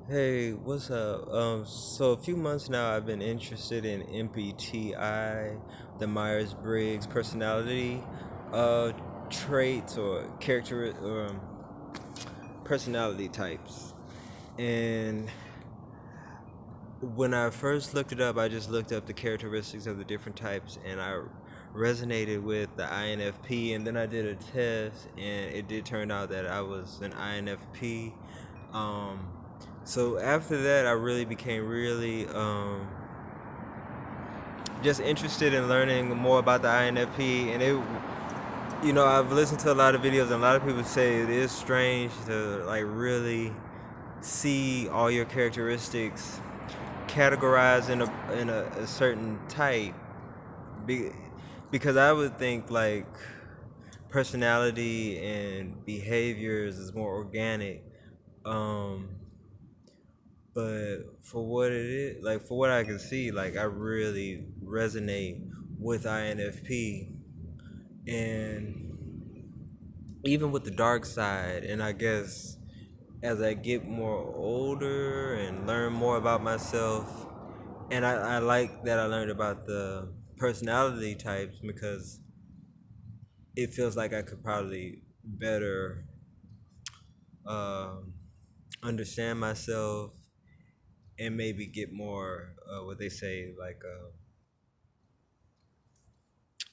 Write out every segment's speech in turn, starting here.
Hey, what's up? So a few months now, I've been interested in MBTI, the Myers-Briggs personality uh, traits or personality types. And when I first looked it up, I just looked up the characteristics of the different types, and I resonated with the INFP. And then I did a test, and it did turn out that I was an INFP. Um, so after that, I really became really just interested in learning more about the INFP, and I've listened to a lot of videos, and a lot of people say it is strange to like really see all your characteristics categorized in a certain type. Be, because I would think like personality and behaviors is more organic. Um, but for what it is, like for what I can see, like I really resonate with INFP, and even with the dark side. And I guess as I get more older and learn more about myself, and I like that I learned about the personality types because it feels like I could probably better um, understand myself and maybe get more what they say like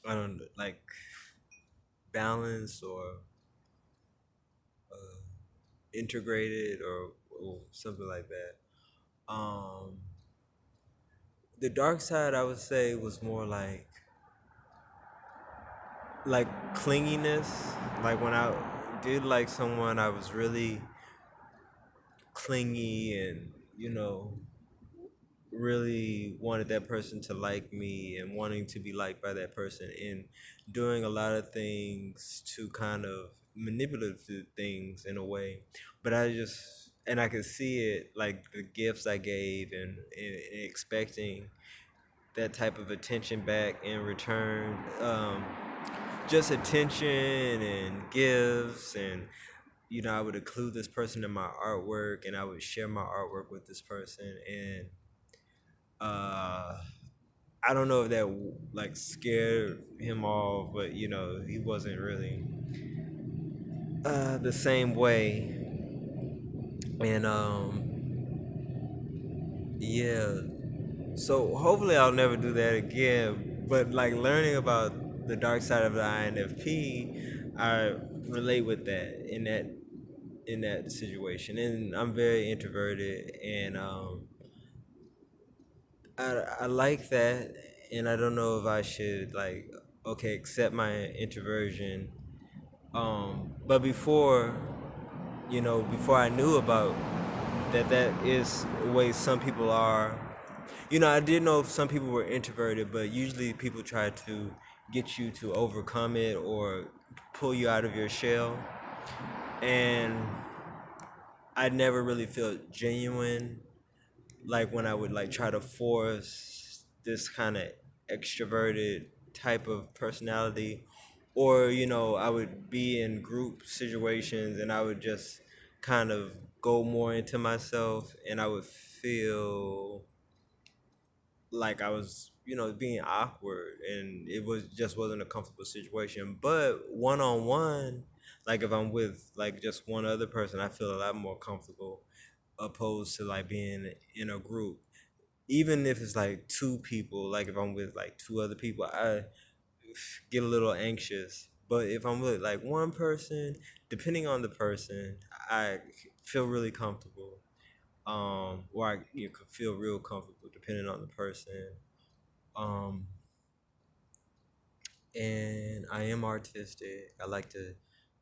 I don't know, like balanced or uh, integrated or something like that. The dark side I would say was more like clinginess. Like when I did like someone, I was really clingy and really wanted that person to like me and wanting to be liked by that person and doing a lot of things to kind of manipulative things in a way. But I could see it like the gifts I gave and expecting that type of attention back in return. Just attention and gifts, and I would include this person in my artwork, and I would share my artwork with this person, and uh, I don't know if that like scared him off, but he wasn't really the same way, and yeah. So hopefully I'll never do that again. But like learning about the dark side of the INFP, I relate with that in that situation. And I'm very introverted, and I like that, and I don't know if I should like okay accept my introversion. But before I knew about that is the way some people are. I did know some people were introverted, but usually people try to get you to overcome it or pull you out of your shell. And I never really felt genuine, like when I would like try to force this kind of extroverted type of personality, or I would be in group situations and I would just kind of go more into myself, and I would feel like I was, being awkward, and it wasn't a comfortable situation. But one on one, like if I'm with like just one other person, I feel a lot more comfortable opposed to like being in a group. Even if it's like two people, like if I'm with like two other people, I get a little anxious. But if I'm with like one person, depending on the person, I feel really comfortable. Or you could feel real comfortable depending on the person. Um, and I am artistic. I like to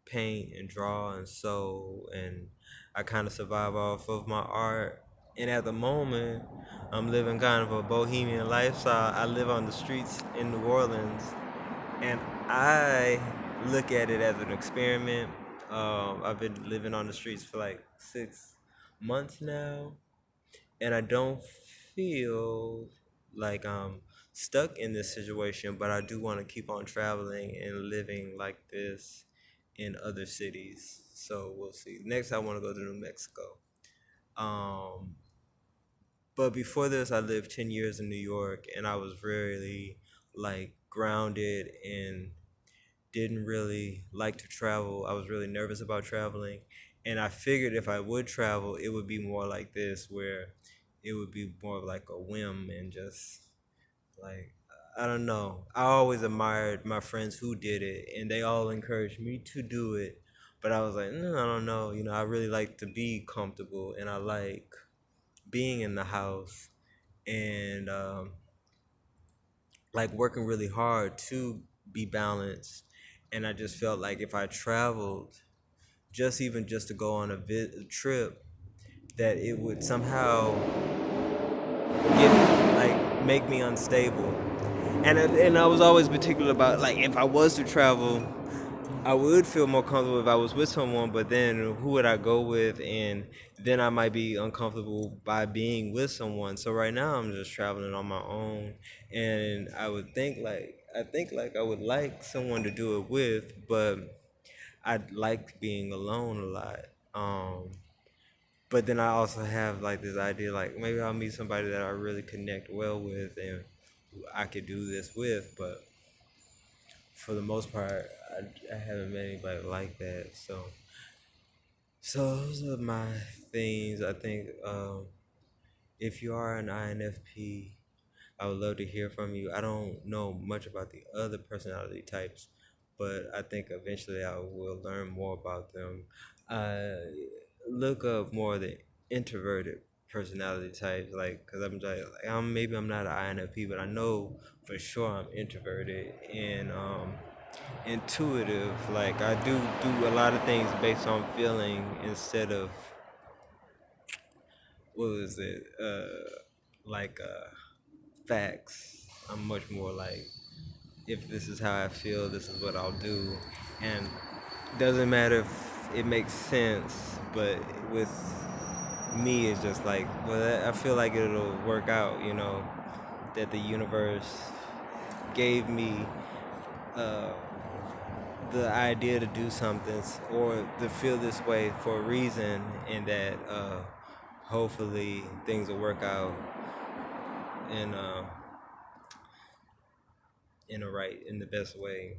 paint and draw and sew, and I kind of survive off of my art. And at the moment, I'm living kind of a bohemian lifestyle. I live on the streets in New Orleans, and I look at it as an experiment. I've been living on the streets for like 6 months now, and I don't feel like I'm stuck in this situation, but I do want to keep on traveling and living like this in other cities. So we'll see. Next, I want to go to New Mexico. Um, but before this, I lived 10 years in New York, and I was really like grounded and didn't really like to travel. I was really nervous about traveling. And I figured if I would travel, it would be more like this, where it would be more of like a whim and just like, I don't know. I always admired my friends who did it, and they all encouraged me to do it. But I was like, no, I don't know. I really like to be comfortable, and I like being in the house and like working really hard to be balanced. And I just felt like if I traveled, just to go on a trip, that it would somehow get make me unstable. And I was always particular about like if I was to travel, I would feel more comfortable if I was with someone, but then who would I go with? And then I might be uncomfortable by being with someone. So right now I'm just traveling on my own, and I think like I would like someone to do it with, but I like being alone a lot. But then I also have like this idea like maybe I'll meet somebody that I really connect well with and I could do this with, but for the most part, I haven't met anybody like that. So those are my things. I think if you are an INFP, I would love to hear from you. I don't know much about the other personality types, but I think eventually I will learn more about them. I look up more of the introverted personality types, like, because maybe I'm not an INFP, but I know for sure I'm introverted and intuitive. Like, I do a lot of things based on feeling instead of what was it, facts. I'm much more like, if this is how I feel, this is what I'll do, and doesn't matter if it makes sense. But with me, it's just like, well, I feel like it'll work out. That the universe gave me uh, the idea to do something or to feel this way for a reason, and that hopefully things will work out in in the best way.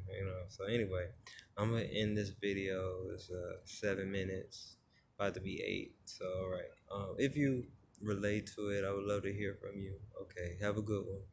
So anyway, I'm gonna end this video. It's 7 minutes, about to be 8. So all right, if you relate to it, I would love to hear from you. Okay, have a good one.